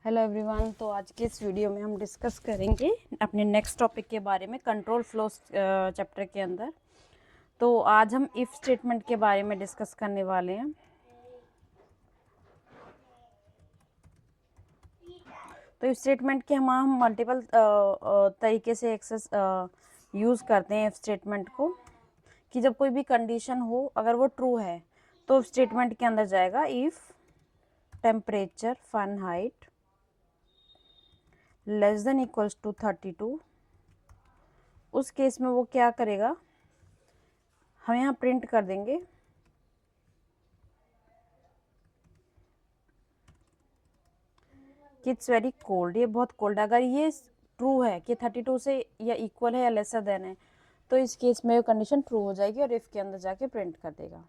Hello everyone. तो आज के इस वीडियो में हम डिस्कस करेंगे अपने नेक्स्ट टॉपिक के बारे में, कंट्रोल फ्लोस चैप्टर के अंदर। तो आज हम इफ स्टेटमेंट के बारे में डिस्कस करने वाले हैं। तो इफ स्टेटमेंट के हम मल्टीपल तरीके से एक्सेस यूज़ करते हैं इफ स्टेटमेंट को, कि जब कोई भी कंडीशन हो अगर वो ट्रू है तो इफ स्टेटमेंट के अंदर जाएगा if temperature Fahrenheit less than equals to 32। उस केस में वो क्या करेगा, हम यहाँ प्रिंट कर देंगे कि इट्स वेरी कोल्ड, ये बहुत कोल्ड है। अगर ये ट्रू है कि 32 से या इक्वल है या लेसर देन है तो इस केस में कंडीशन ट्रू हो जाएगी और इफ के अंदर जाके प्रिंट कर देगा।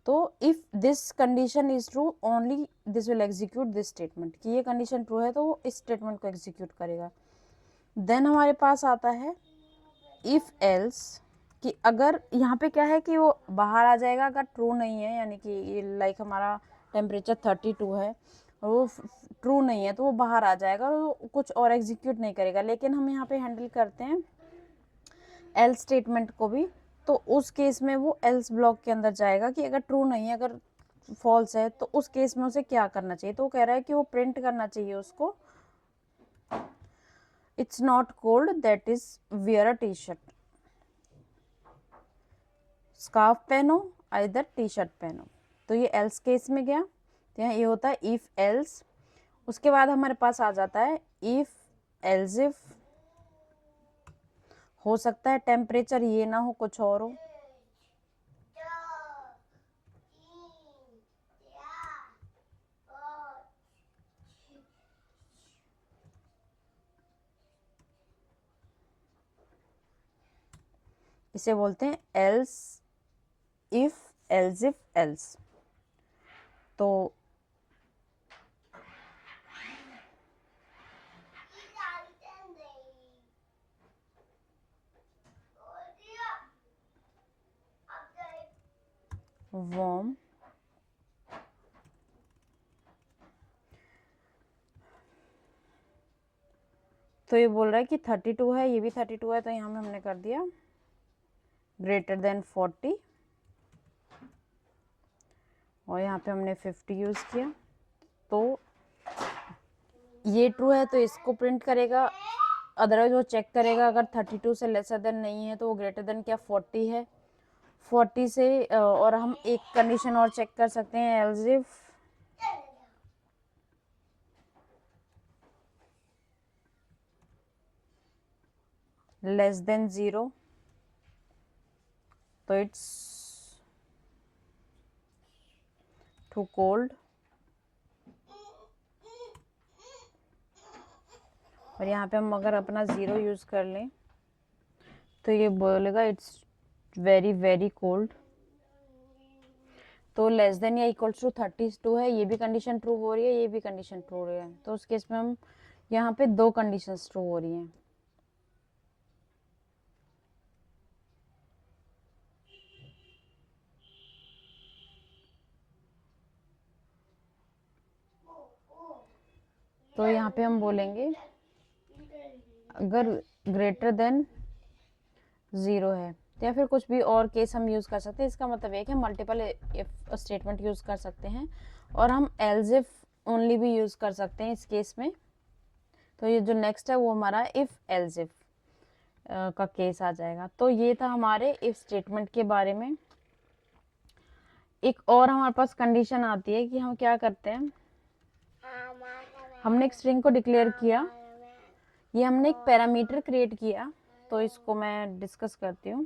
तो if this condition is true only this will execute this statement, कि ये कंडीशन ट्रू है तो वो इस स्टेटमेंट को एग्जीक्यूट करेगा। देन हमारे पास आता है इफ एल्स, कि अगर यहाँ पे क्या है कि वो बाहर आ जाएगा अगर ट्रू नहीं है, यानी कि ये लाइक हमारा टेम्परेचर 32 है और वो ट्रू नहीं है तो वो बाहर आ जाएगा और कुछ और एग्जीक्यूट नहीं करेगा। लेकिन हम यहाँ पे हैंडल करते हैं एल्स स्टेटमेंट को भी, तो उस केस में वो एल्स ब्लॉक के अंदर जाएगा कि अगर ट्रू नहीं है, अगर फॉल्स है तो उस केस में उसे क्या करना चाहिए। तो वो कह रहा है कि वो प्रिंट करना चाहिए उसको it's not cold that is wear a T shirt. Scarf पहनो इधर टी शर्ट पहनो। तो ये एल्स केस में गया, तो यहाँ ये होता है इफ एल्स। उसके बाद हमारे पास आ जाता है इफ एल्स इफ। हो सकता है टेम्परेचर ये ना हो, कुछ और हो। इसे बोलते हैं else if else if else. तो warm तो ये बोल रहा है कि 32 है, ये भी 32 है, तो यहाँ में हमने कर दिया ग्रेटर देन 40 और यहाँ पे हमने 50 यूज़ किया। तो ये ट्रू है तो इसको प्रिंट करेगा, अदरवाइज वो चेक करेगा अगर 32 से लेसर देन नहीं है तो वो ग्रेटर देन क्या 40 है। 40 से और हम एक कंडीशन और चेक कर सकते हैं एल्स इफ लेस देन 0, तो इट्स टू कोल्ड। और यहाँ पे हम अगर अपना 0 यूज़ कर लें तो ये बोलेगा इट्स वेरी वेरी कोल्ड। तो लेस देन या इक्वल्स टू 32 है, ये भी कंडीशन ट्रू हो रही है, ये भी कंडीशन ट्रू हो रही है। तो उस केस में हम यहाँ पे दो कंडीशंस ट्रू हो रही हैं। तो यहाँ पे हम बोलेंगे अगर ग्रेटर देन 0 है, तो या फिर कुछ भी और केस हम यूज़ कर सकते हैं। इसका मतलब है कि हम मल्टीपल इफ स्टेटमेंट यूज़ कर सकते हैं और हम एल्स इफ ओनली भी यूज़ कर सकते हैं इस केस में। तो ये जो नेक्स्ट है वो हमारा इफ एल्स इफ का केस आ जाएगा। तो ये था हमारे इफ स्टेटमेंट के बारे में। एक और हमारे पास कंडीशन आती है कि हम क्या करते हैं, हमने एक स्ट्रिंग को डिक्लेयर किया, ये हमने एक पैरामीटर क्रिएट किया। तो इसको मैं डिस्कस करती हूँ।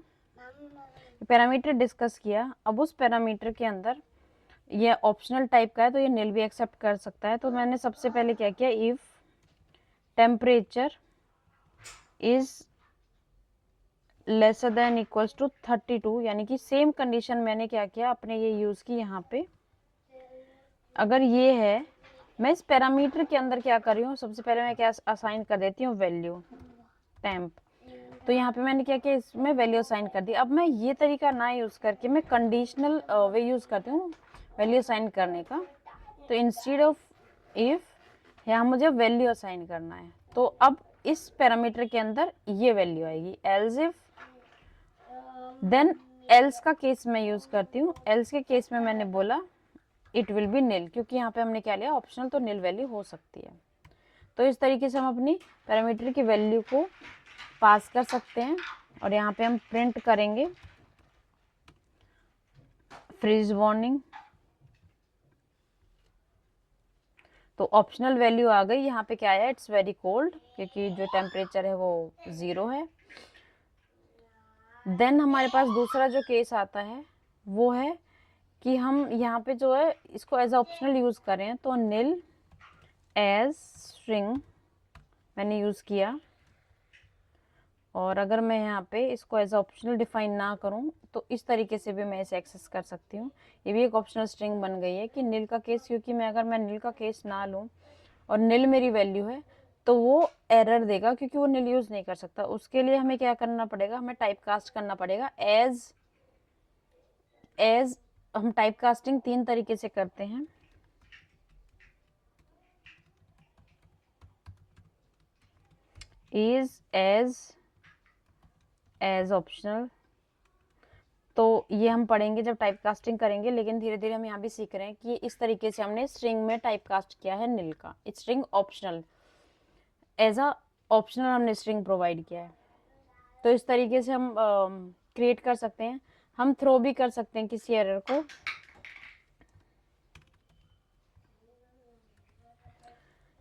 पैरामीटर डिस्कस किया, अब उस पैरामीटर के अंदर ये ऑप्शनल टाइप का है तो ये नील भी एक्सेप्ट कर सकता है। तो मैंने सबसे पहले क्या किया, if temperature is lesser than equals to 32, यानी कि सेम कंडीशन मैंने क्या किया, अपने ये यूज़ की यहाँ पे। अगर ये है, मैं इस पैरामीटर के अंदर क्या कर रही हूँ, सबसे पहले मैं क्या असाइन कर देती हूँ, वैल्यू टेम्प। तो यहाँ पे मैंने क्या किया, इसमें वैल्यू असाइन कर दी। अब मैं ये तरीका ना यूज़ करके मैं कंडीशनल वे यूज़ करती हूँ वैल्यू असाइन करने का। तो इंस्टेड ऑफ इफ यहाँ मुझे वैल्यू असाइन करना है, तो अब इस पैरामीटर के अंदर ये वैल्यू आएगी। एल्स इफ, देन एल्स का केस मैं यूज करती हूँ। एल्स के केस में मैंने बोला इट विल बी नील, क्योंकि यहाँ पे हमने क्या लिया ऑप्शनल, तो नील वैल्यू हो सकती है। तो इस तरीके से हम अपनी पैरामीटर की वैल्यू को पास कर सकते हैं और यहाँ पे हम प्रिंट करेंगे फ्रीज वार्निंग। तो ऑप्शनल वैल्यू आ गई। यहाँ पे क्या है, इट्स वेरी कोल्ड, क्योंकि जो टेम्परेचर है वो 0 है। देन हमारे पास दूसरा जो केस आता है वो है कि हम यहाँ पे जो है इसको एज ऑप्शनल यूज करें, तो नील एज स्ट्रिंग मैंने यूज किया। और अगर मैं यहाँ पे इसको एज ऑप्शनल डिफाइन ना करूँ तो इस तरीके से भी मैं इसे एक्सेस कर सकती हूँ। ये भी एक ऑप्शनल स्ट्रिंग बन गई है कि नील का केस, क्योंकि अगर मैं नील का केस ना लूँ और नील मेरी वैल्यू है तो वो एरर देगा, क्योंकि वो नील यूज नहीं कर सकता। उसके लिए हमें क्या करना पड़ेगा, हमें टाइप कास्ट करना पड़ेगा एज हम टाइप कास्टिंग 3 तरीके से करते हैं। इज एज ऑप्शनल, तो ये हम पढ़ेंगे जब टाइप कास्टिंग करेंगे, लेकिन धीरे धीरे हम यहाँ भी सीख रहे हैं कि इस तरीके से हमने स्ट्रिंग में टाइप कास्ट किया है नील का। String optional, as a optional हमने स्ट्रिंग प्रोवाइड किया है। तो इस तरीके से हम क्रिएट कर सकते हैं। हम थ्रो भी कर सकते हैं किसी एरर को।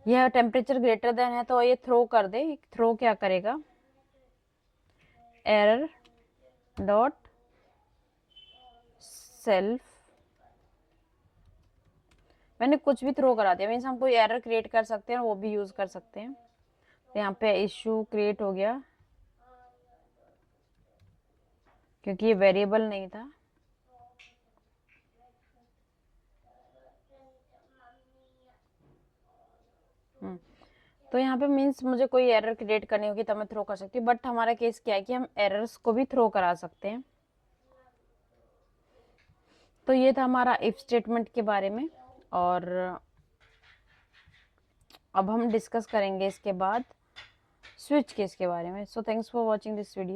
यह टेम्परेचर ग्रेटर देन है तो ये थ्रो कर दे। थ्रो क्या करेगा, एरर डॉट सेल्फ, मैंने कुछ भी थ्रो करा दिया। मीन्स हम कोई एरर क्रिएट कर सकते हैं और वो भी यूज कर सकते हैं। तो यहाँ पे इशू क्रिएट हो गया क्योंकि ये वेरिएबल नहीं था। तो यहाँ पे मीन्स मुझे कोई एरर क्रिएट करनी होगी तब मैं थ्रो कर सकती हूँ। बट हमारा केस क्या है कि हम एरर्स को भी थ्रो करा सकते हैं। तो ये था हमारा इफ स्टेटमेंट के बारे में। और अब हम डिस्कस करेंगे इसके बाद स्विच केस के बारे में। So thanks for watching this video.